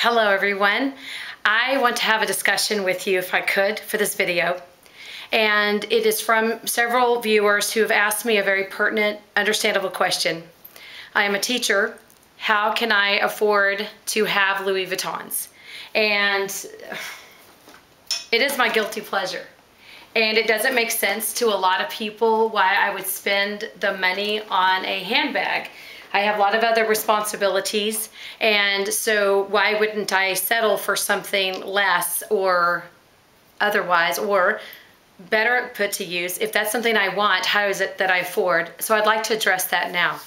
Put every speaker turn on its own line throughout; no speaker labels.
Hello everyone. I want to have a discussion with you if I could for this video. And it is from several viewers who have asked me a very pertinent, understandable question. I am a teacher. How can I afford to have Louis Vuittons? And it is my guilty pleasure. And it doesn't make sense to a lot of people why I would spend the money on a handbag. I have a lot of other responsibilities, and so why wouldn't I settle for something less or otherwise, or better put to use, if that's something I want, how is it that I afford? So I'd like to address that now.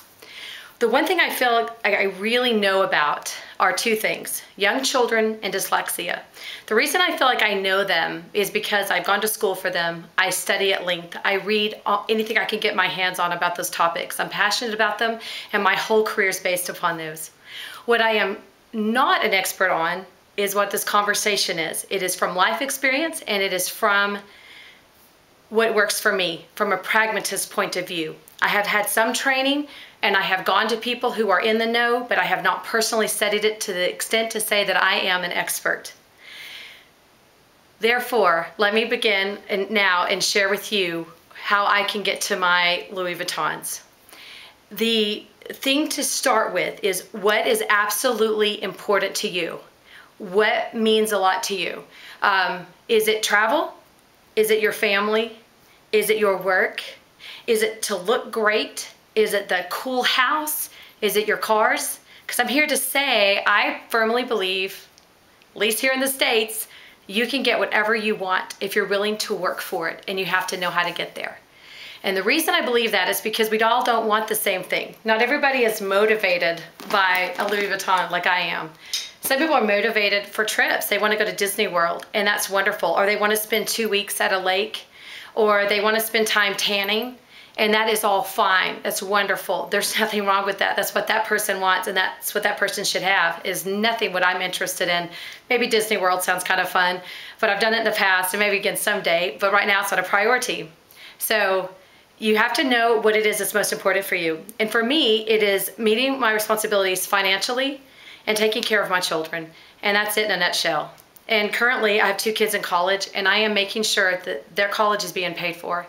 The one thing I feel like I really know about are two things: young children and dyslexia. The reason I feel like I know them is because I've gone to school for them. I study at length. I read anything I can get my hands on about those topics. I'm passionate about them, and my whole career is based upon those. What I am not an expert on is what this conversation is. It is from life experience, and it is from what works for me from a pragmatist point of view. I have had some training, and I have gone to people who are in the know, but I have not personally studied it to the extent to say that I am an expert. Therefore, let me begin now and share with you how I can get to my Louis Vuittons. The thing to start with is what is absolutely important to you. What means a lot to you? Is it travel? Is it your family? Is it your work? Is it to look great? Is it the cool house? Is it your cars? Because I'm here to say I firmly believe, at least here in the States, you can get whatever you want if you're willing to work for it, and you have to know how to get there. And the reason I believe that is because we all don't want the same thing. Not everybody is motivated by a Louis Vuitton like I am. Some people are motivated for trips. They want to go to Disney World, and that's wonderful. Or they want to spend 2 weeks at a lake, or they want to spend time tanning. And that is all fine. That's wonderful. There's nothing wrong with that. That's what that person wants, and that's what that person should have, is nothing what I'm interested in. Maybe Disney World sounds kind of fun, but I've done it in the past, and maybe again someday, but right now it's not a priority. So you have to know what it is that's most important for you. And for me, it is meeting my responsibilities financially and taking care of my children. And that's it in a nutshell. And currently I have 2 kids in college, and I am making sure that their college is being paid for.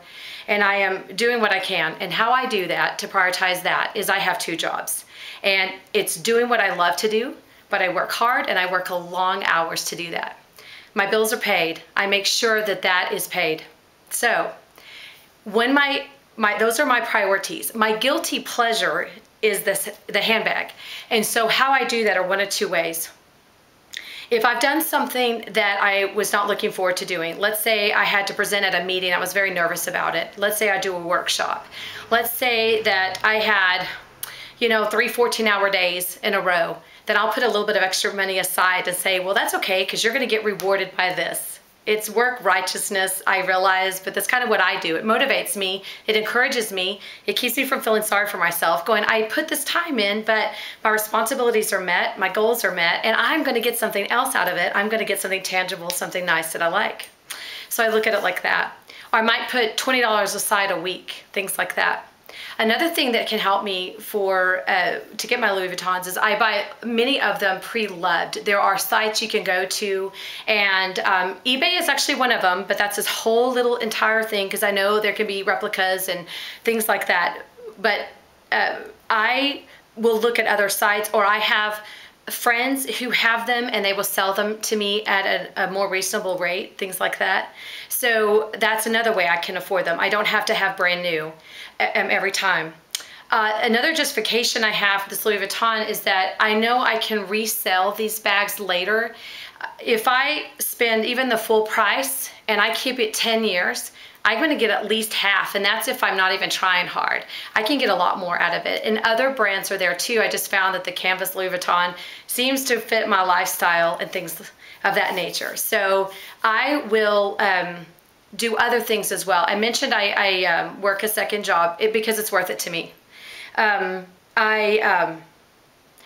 And I am doing what I can. And how I do that, to prioritize that, is I have 2 jobs. And it's doing what I love to do, but I work hard and I work long hours to do that. My bills are paid. I make sure that that is paid. So when those are my priorities. My guilty pleasure is the handbag. And so how I do that are one of 2 ways. If I've done something that I was not looking forward to doing, let's say I had to present at a meeting, I was very nervous about it. Let's say I do a workshop. Let's say that I had, 3 14-hour days in a row, then I'll put a little bit of extra money aside and say, well, that's okay, because you're going to get rewarded by this. It's work righteousness, I realize, but that's kind of what I do. It motivates me, it encourages me, it keeps me from feeling sorry for myself, going, I put this time in, but my responsibilities are met, my goals are met, and I'm going to get something else out of it. I'm going to get something tangible, something nice that I like. So I look at it like that. Or I might put $20 aside a week, things like that. Another thing that can help me to get my Louis Vuittons is I buy many of them pre-loved. There are sites you can go to, and eBay is actually one of them, but that's this whole little entire thing, because I know there can be replicas and things like that. But I will look at other sites, or I have friends who have them and they will sell them to me at a more reasonable rate, things like that. So that's another way I can afford them. I don't have to have brand new every time. Another justification I have for this Louis Vuitton is that I know I can resell these bags later. If I spend even the full price and I keep it 10 years, I'm going to get at least half, and that's if I'm not even trying hard. I can get a lot more out of it. And other brands are there too. I just found that the canvas Louis Vuitton seems to fit my lifestyle and things of that nature. So I will do other things as well. I mentioned I work a second job because it's worth it to me. I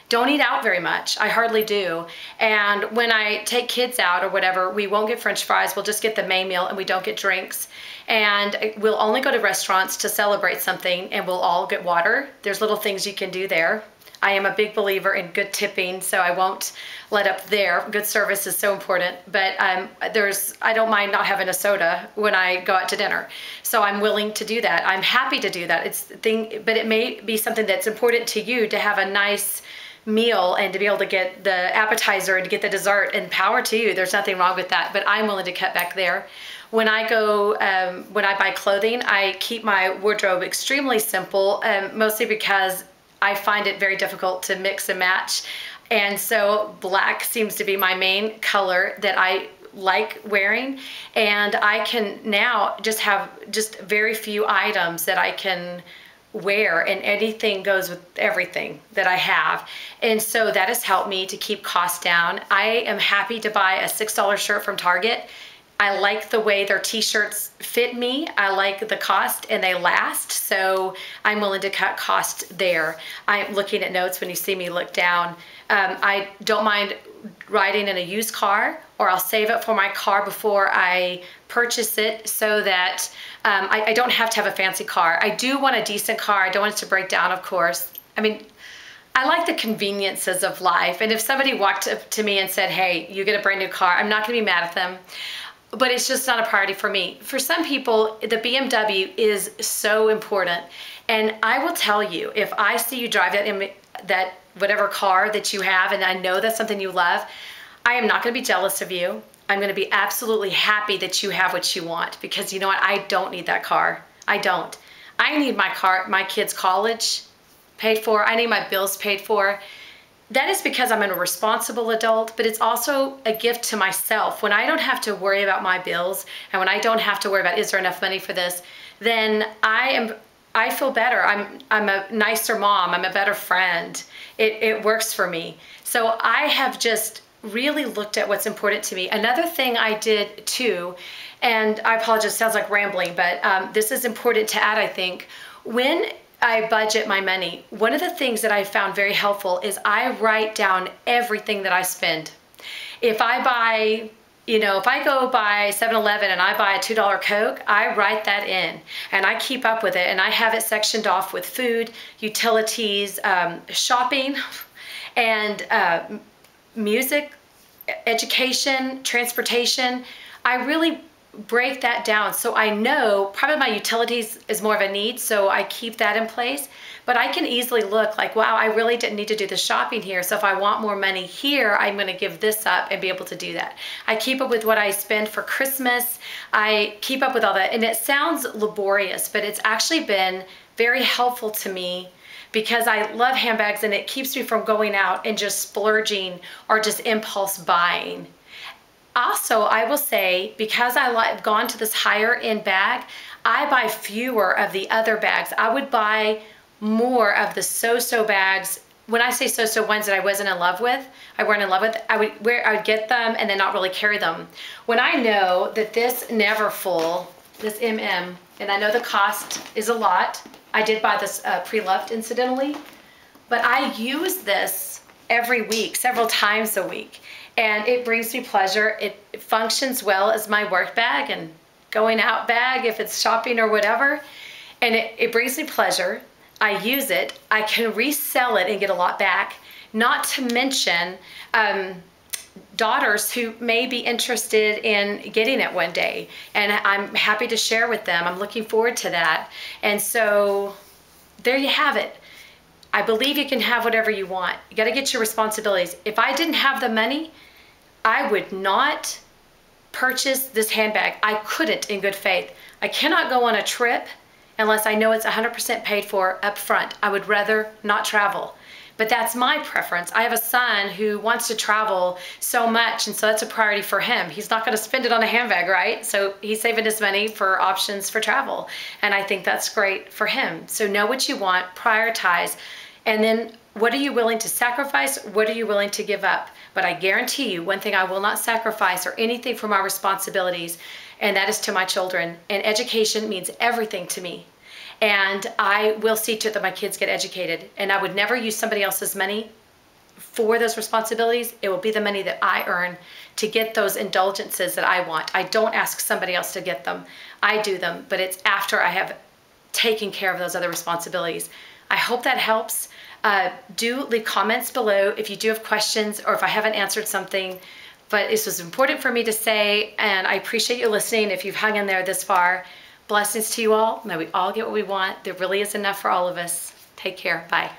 don't eat out very much. I hardly do. And when I take kids out or whatever, we won't get French fries. We'll just get the main meal, and we don't get drinks. And we'll only go to restaurants to celebrate something, and we'll all get water. There's little things you can do there. I am a big believer in good tipping, so I won't let up there. Good service is so important, but I don't mind not having a soda when I go out to dinner. So I'm willing to do that. I'm happy to do that. But it may be something that's important to you to have a nice meal and to be able to get the appetizer and to get the dessert, and power to you. There's nothing wrong with that, but I'm willing to cut back there. When I buy clothing, I keep my wardrobe extremely simple, mostly because I find it very difficult to mix and match. And so black seems to be my main color that I like wearing. And I can now just have just very few items that I can wear, and anything goes with everything that I have. And so that has helped me to keep costs down. I am happy to buy a $6 shirt from Target. I like the way their t-shirts fit me. I like the cost, and they last, so I'm willing to cut costs there. I'm looking at notes when you see me look down. I don't mind riding in a used car, or I'll save it for my car before I purchase it, so that I don't have to have a fancy car. I do want a decent car. I don't want it to break down, of course. I mean, I like the conveniences of life, and if somebody walked up to me and said, hey, you get a brand new car, I'm not gonna be mad at them. But it's just not a priority for me. For some people, the BMW is so important. And I will tell you, if I see you drive that whatever car that you have, and I know that's something you love, I am not gonna be jealous of you. I'm gonna be absolutely happy that you have what you want, because you know what, I don't need that car. I don't. I need my kids' college paid for. I need my bills paid for. That is because I'm a responsible adult, but it's also a gift to myself. When I don't have to worry about my bills, and when I don't have to worry about, is there enough money for this, then I feel better. I'm a nicer mom. I'm a better friend. It works for me. So I have just really looked at what's important to me. Another thing I did too, and I apologize, it sounds like rambling, but this is important to add, I think. When I budget my money, one of the things that I found very helpful is I write down everything that I spend. If I buy, if I go by 7-Eleven and I buy a $2 Coke, I write that in and I keep up with it, and I have it sectioned off with food, utilities, shopping, and music, education, transportation. I really break that down, so I know probably my utilities is more of a need, so I keep that in place. But I can easily look like, wow, I really didn't need to do the shopping here, so if I want more money here, I'm going to give this up and be able to do that. I keep up with what I spend for Christmas. I keep up with all that, and it sounds laborious, but it's actually been very helpful to me, because I love handbags, and it keeps me from going out and just splurging or just impulse buying. Also, I will say, because I've gone to this higher end bag, I buy fewer of the other bags. I would buy more of the so-so bags. When I say so-so, ones that I weren't in love with, I would get them and then not really carry them. When I know that this Neverfull, this MM, and I know the cost is a lot. I did buy this pre-loved, incidentally, but I use this every week, several times a week. And it brings me pleasure. It functions well as my work bag and going out bag if it's shopping or whatever. And it brings me pleasure. I use it. I can resell it and get a lot back. Not to mention daughters who may be interested in getting it one day. And I'm happy to share with them. I'm looking forward to that. And so there you have it. I believe you can have whatever you want. You got to get your responsibilities. If I didn't have the money, I would not purchase this handbag. I couldn't in good faith. I cannot go on a trip unless I know it's 100% paid for up front. I would rather not travel. But that's my preference. I have a son who wants to travel so much, and so that's a priority for him. He's not going to spend it on a handbag, right? So he's saving his money for options for travel. And I think that's great for him. So know what you want, prioritize, and then what are you willing to sacrifice? What are you willing to give up? But I guarantee you, one thing I will not sacrifice or anything from our responsibilities, and that is to my children. And education means everything to me. And I will see to it that my kids get educated. And I would never use somebody else's money for those responsibilities. It will be the money that I earn to get those indulgences that I want. I don't ask somebody else to get them. I do them, but it's after I have taken care of those other responsibilities. I hope that helps. Do leave comments below if you do have questions or if I haven't answered something. But this was important for me to say, and I appreciate you listening if you've hung in there this far. Blessings to you all. May we all get what we want. There really is enough for all of us. Take care. Bye.